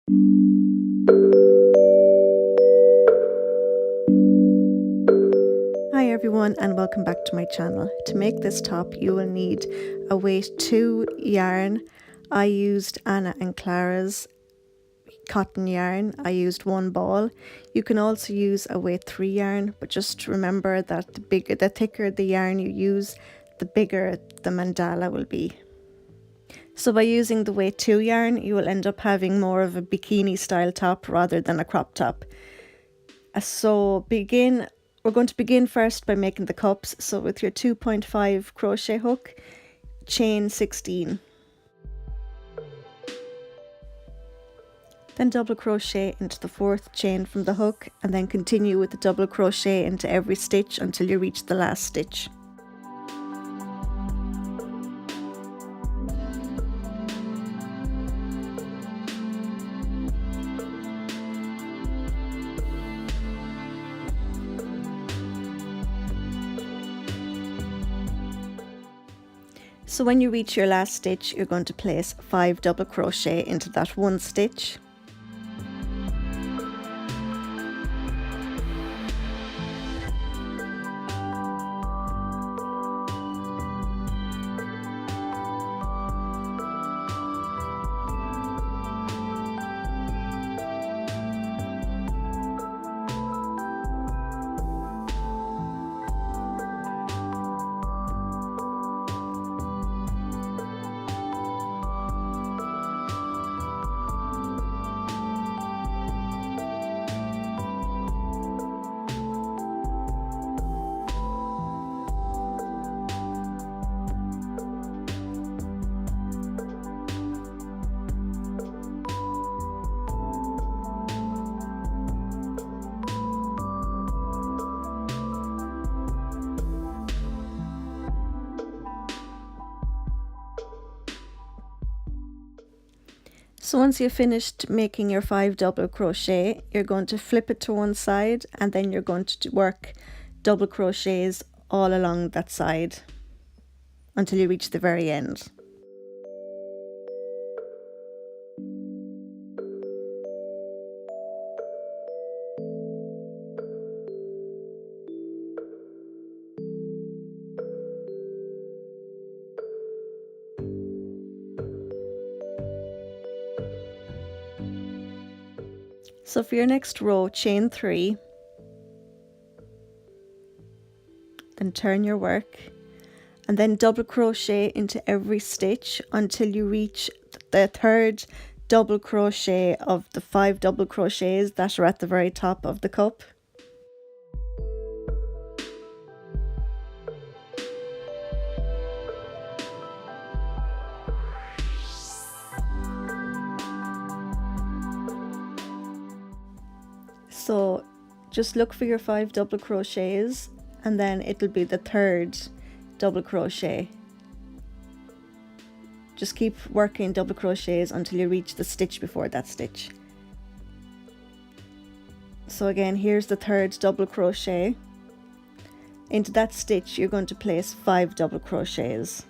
Hi everyone and welcome back to my channel. To make this top you will need a weight 2 yarn. I used Anna and Clara's cotton yarn. I used 1 ball. You can also use a weight 3 yarn, but just remember that the thicker the yarn you use, the bigger the mandala will be. So by using the weight 2 yarn you will end up having more of a bikini style top rather than a crop top. We're going to begin first by making the cups. So with your 2.5 crochet hook, chain 16. Then double crochet into the 4th chain from the hook and then continue with the double crochet into every stitch until you reach the last stitch. So when you reach your last stitch, you're going to place 5 double crochet into that one stitch. So once you've finished making your 5 double crochet, you're going to flip it to one side and then you're going to work double crochets all along that side until you reach the very end. So for your next row, chain 3, then turn your work and then double crochet into every stitch until you reach the 3rd double crochet of the 5 double crochets that are at the very top of the cup. So just look for your 5 double crochets and then it'll be the 3rd double crochet. Just keep working double crochets until you reach the stitch before that stitch. So again, here's the 3rd double crochet. Into that stitch you're going to place 5 double crochets.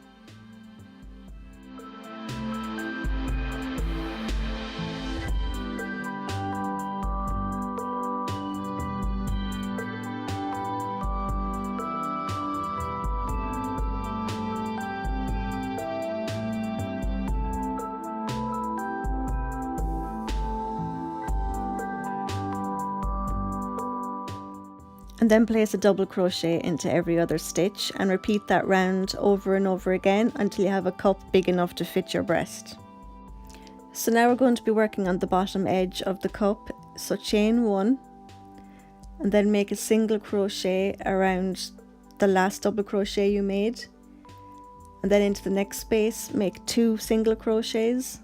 And then place a double crochet into every other stitch and repeat that round over and over again until you have a cup big enough to fit your breast. So now we're going to be working on the bottom edge of the cup. So chain 1 and then make a single crochet around the last double crochet you made, and then into the next space make 2 single crochets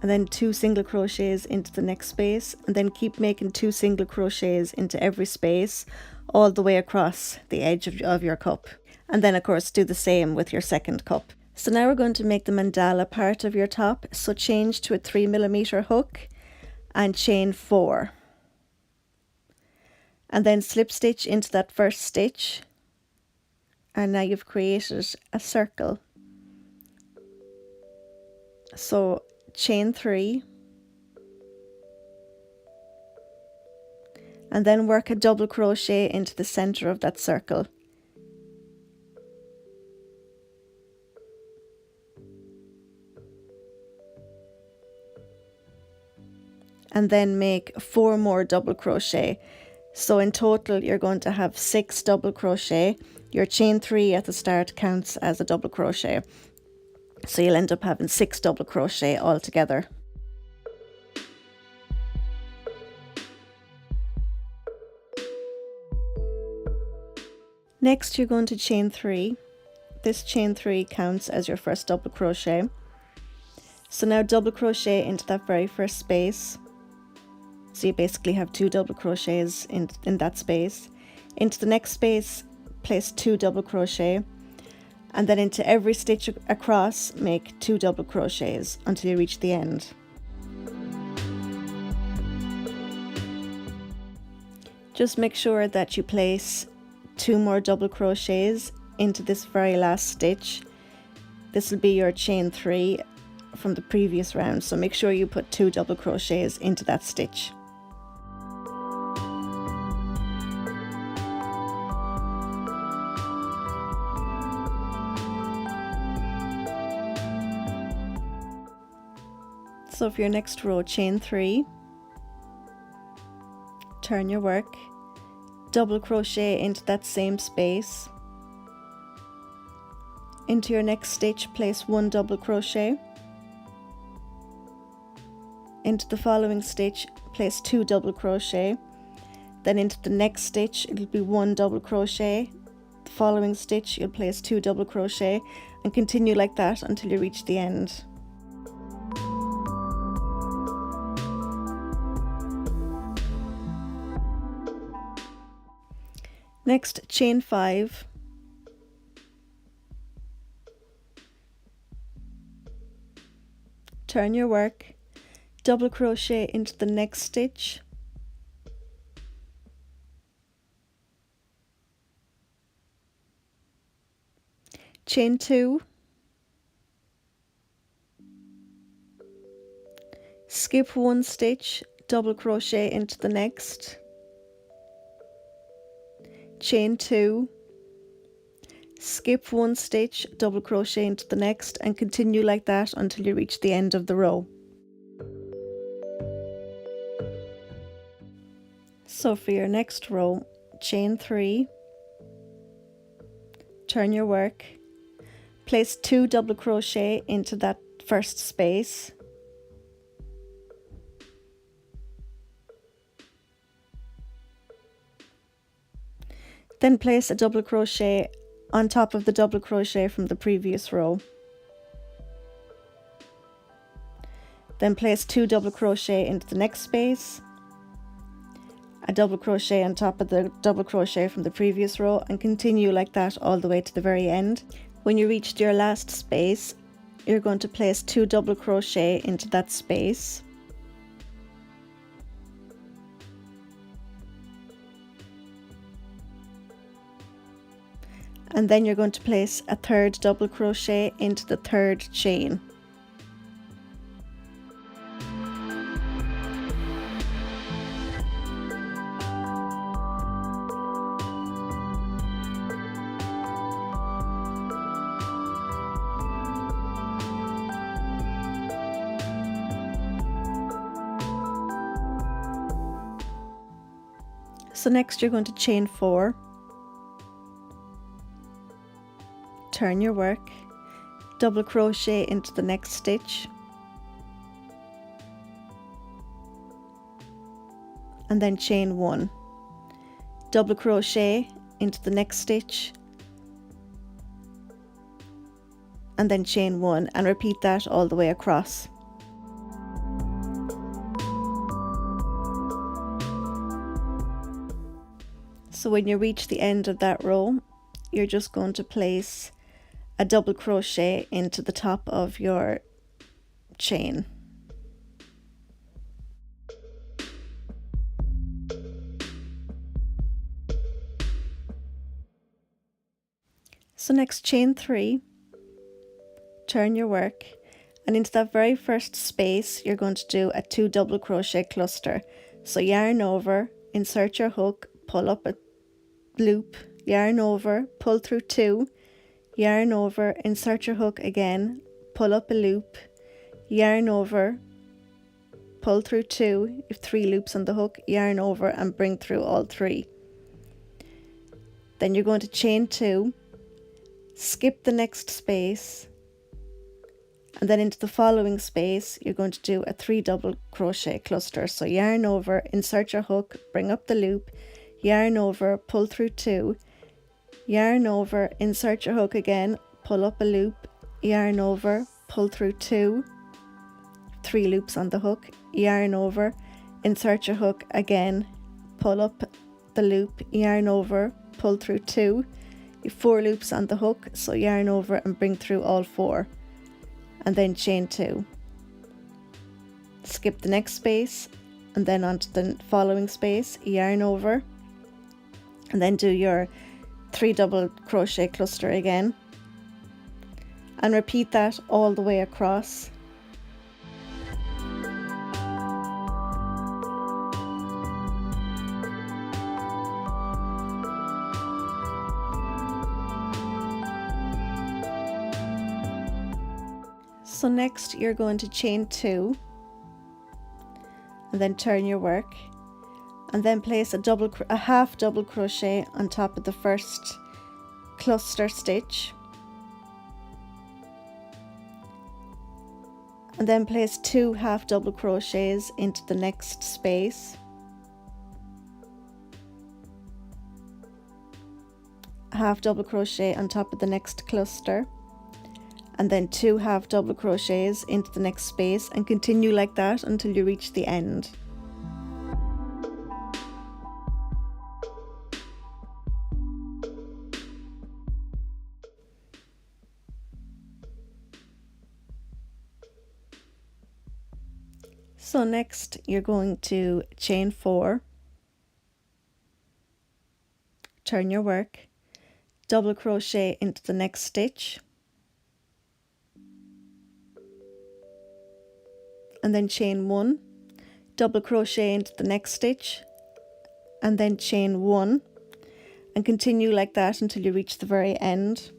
and then 2 single crochets into the next space, and then keep making 2 single crochets into every space all the way across the edge of your cup. And then of course do the same with your second cup. So now we're going to make the mandala part of your top. So change to a 3mm hook and chain 4 and then slip stitch into that first stitch, and now you've created a circle. So chain 3, and then work a double crochet into the center of that circle. And then make 4 more double crochet. So in total you're going to have 6 double crochet. Your chain 3 at the start counts as a double crochet. So you'll end up having 6 double crochet altogether. Next you're going to chain 3. This chain 3 counts as your first double crochet. So now double crochet into that very first space. So you basically have 2 double crochets in that space. Into the next space, place 2 double crochet, and then into every stitch across, make 2 double crochets until you reach the end. Just make sure that you place 2 more double crochets into this very last stitch. This will be your chain 3 from the previous round, so make sure you put 2 double crochets into that stitch. So for your next row, chain 3, turn your work, double crochet into that same space. Into your next stitch, place 1 double crochet. Into the following stitch, place 2 double crochet. Then into the next stitch, it'll be 1 double crochet. The following stitch, you'll place 2 double crochet, and continue like that until you reach the end. Next, chain 5, turn your work, double crochet into the next stitch, chain 2, skip 1 stitch, double crochet into the next, chain 2, skip 1 stitch, double crochet into the next, and continue like that until you reach the end of the row. So for your next row, chain 3, turn your work, place 2 double crochet into that first space, then place a double crochet on top of the double crochet from the previous row. Then place 2 double crochet into the next space, a double crochet on top of the double crochet from the previous row, and continue like that all the way to the very end. When you reach your last space, you're going to place 2 double crochet into that space. And then you're going to place a 3rd double crochet into the 3rd chain. So next you're going to chain 4, turn your work, double crochet into the next stitch, and then chain 1, double crochet into the next stitch, and then chain 1, and repeat that all the way across. So when you reach the end of that row, you're just going to place a double crochet into the top of your chain. So next, chain 3, turn your work, And into that very first space, you're going to do a 2 double crochet cluster. So yarn over, insert your hook, pull up a loop, yarn over, pull through 2, yarn over, insert your hook again, pull up a loop, yarn over, pull through 2, you have 3 loops on the hook, yarn over and bring through all 3. Then you're going to chain 2, skip the next space, and then into the following space you're going to do a 3 double crochet cluster. So yarn over, insert your hook, bring up the loop, yarn over, pull through 2, yarn over, insert your hook again, pull up a loop, yarn over, pull through 2, 3 loops on the hook, yarn over, insert your hook again, pull up the loop, yarn over, pull through 2, you have 4 loops on the hook, so yarn over and bring through all 4, and then chain 2, skip the next space and then onto the following space, yarn over, and then do your 3 double crochet cluster again, and repeat that all the way across. So next you're going to chain 2 and then turn your work, and then place a half double crochet on top of the first cluster stitch, and then place 2 half double crochets into the next space, a half double crochet on top of the next cluster, and then 2 half double crochets into the next space, and continue like that until you reach the end. So next you're going to chain 4, turn your work, double crochet into the next stitch, and then chain 1, double crochet into the next stitch, and then chain 1, and continue like that until you reach the very end.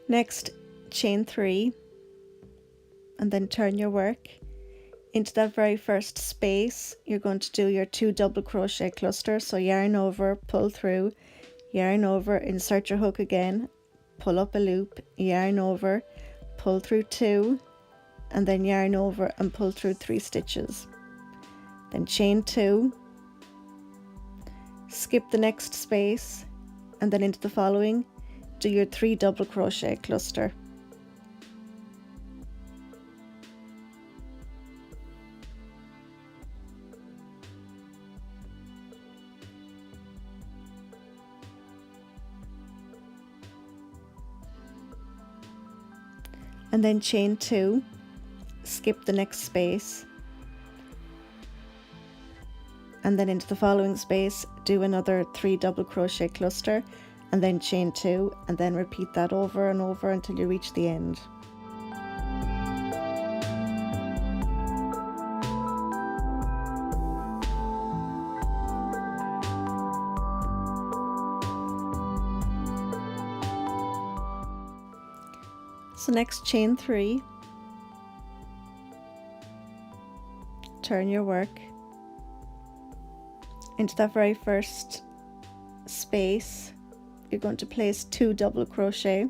Next, chain 3, and then turn your work. Into that very first space you're going to do your 2 double crochet clusters. So yarn over, pull through, yarn over, insert your hook again, pull up a loop, yarn over, pull through 2, and then yarn over and pull through 3 stitches. Then chain 2, skip the next space, and then into the following do your 3 double crochet cluster. And then chain 2, skip the next space, and then into the following space do another 3 double crochet cluster, and then chain 2, and then repeat that over and over until you reach the end. So next, chain 3, turn your work. Into that very first space you're going to place 2 double crochet,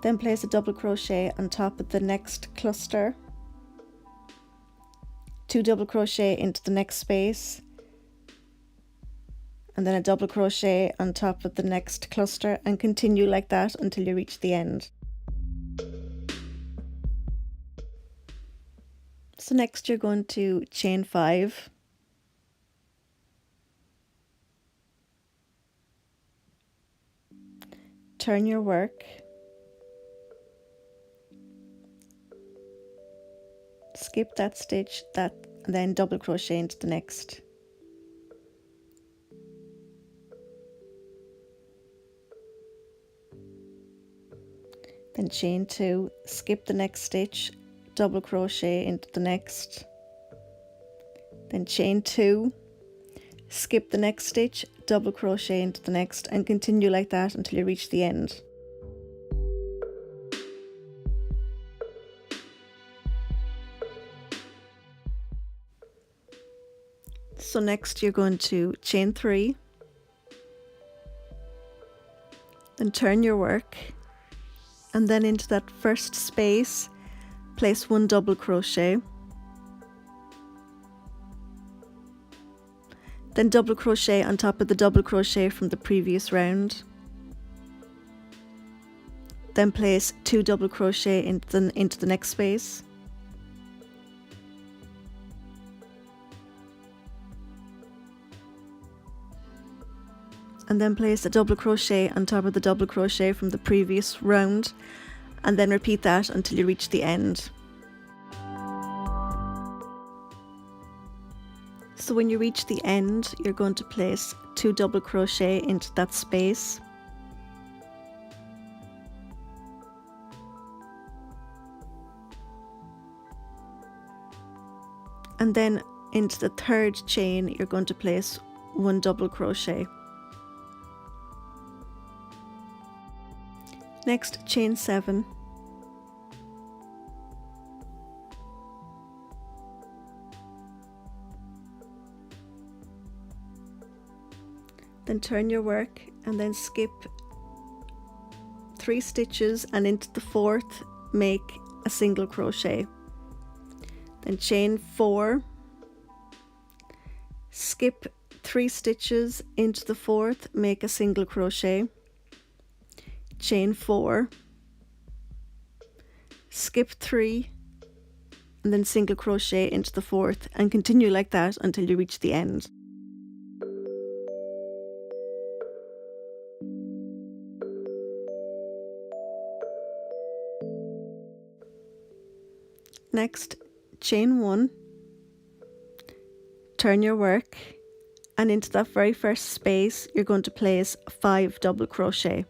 then place a double crochet on top of the next cluster, 2 double crochet into the next space, and then a double crochet on top of the next cluster, and continue like that until you reach the end. So next you're going to chain 5, turn your work, skip that stitch, and then double crochet into the next. Then chain 2, skip the next stitch, double crochet into the next. Then chain 2, skip the next stitch, double crochet into the next, and continue like that until you reach the end. So next you're going to chain 3, then turn your work, and then into that first space place 1 double crochet, then double crochet on top of the double crochet from the previous round, then place 2 double crochet into the next space, and then place a double crochet on top of the double crochet from the previous round, and then repeat that until you reach the end. So when you reach the end, you're going to place 2 double crochet into that space, and then into the third chain you're going to place 1 double crochet. Next, chain 7, then turn your work and then skip 3 stitches, and into the 4th make a single crochet. Then chain 4, skip 3 stitches, into the 4th make a single crochet, chain 4, skip 3, and then single crochet into the 4th, and continue like that until you reach the end. Next, chain 1, turn your work, and into that very first space you're going to place 5 double crochet.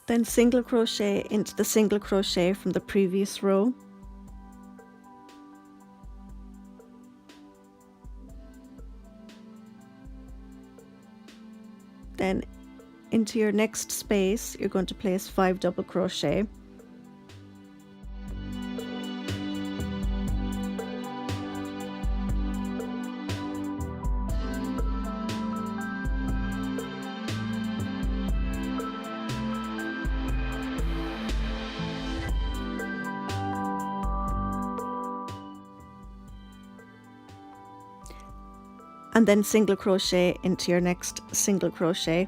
Then single crochet into the single crochet from the previous row, then into your next space you're going to place 5 double crochet, and then single crochet into your next single crochet,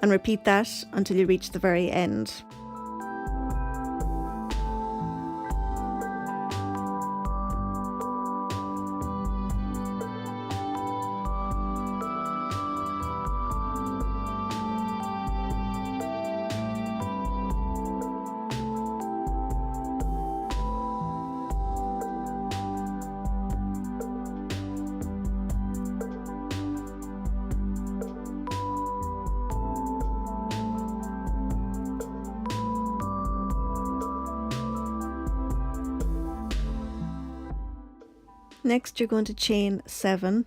and repeat that until you reach the very end. Next you're going to chain 7,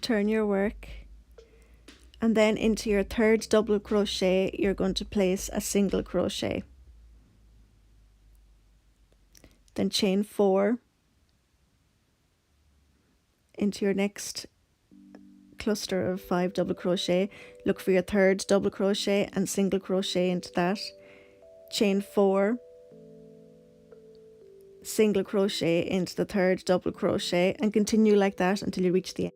turn your work, and then into your third double crochet you're going to place a single crochet, then chain 4 into your next cluster of 5 double crochet, look for your third double crochet and single crochet into that, chain 4, single crochet into the third double crochet, and continue like that until you reach the end.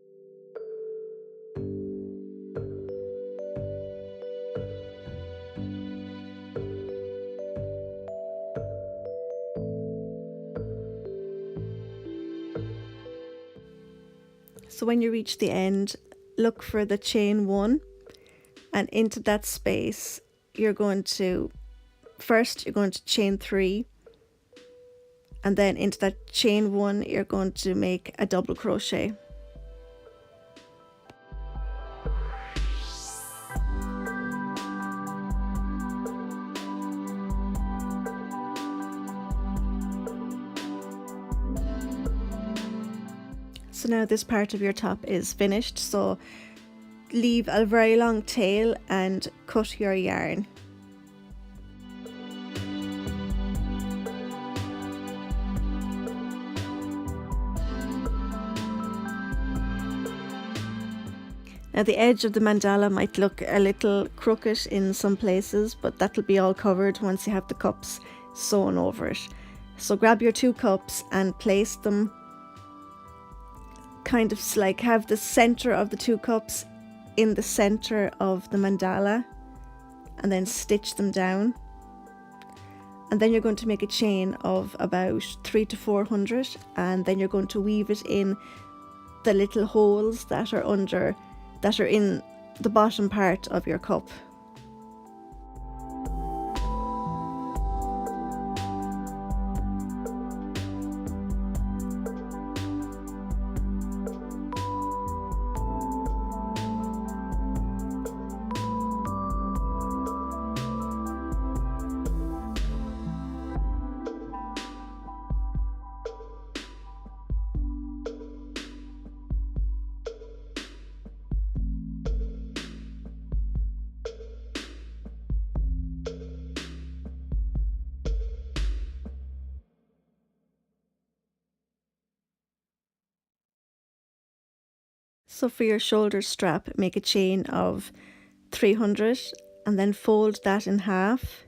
So when you reach the end, look for the chain 1, and into that space you're going to chain 3, and then into that chain 1 you're going to make a double crochet. So now this part of your top is finished, so leave a very long tail and cut your yarn. Now the edge of the mandala might look a little crooked in some places, but that'll be all covered once you have the cups sewn over it. So grab your 2 cups and place them kind of like have the center of the 2 cups in the center of the mandala, and then stitch them down. And then you're going to make a chain of about 300 to 400, and then you're going to weave it in the little holes that are in the bottom part of your cup. So for your shoulder strap, make a chain of 300 and then fold that in half,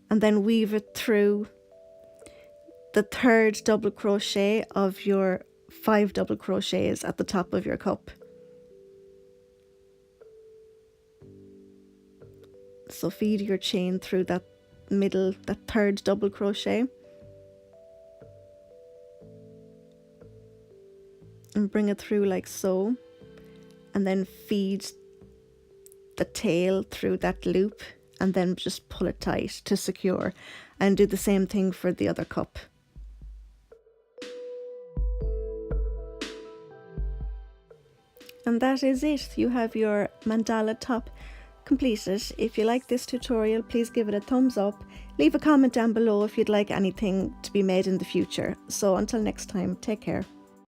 and then weave it through the third double crochet of your 5 double crochets at the top of your cup. So feed your chain through that third double crochet, and bring it through like so, and then feed the tail through that loop, and then just pull it tight to secure, and do the same thing for the other cup. And that is it. You have your mandala top completed. If you like this tutorial, please give it a thumbs up. Leave a comment down below if you'd like anything to be made in the future. So until next time, take care.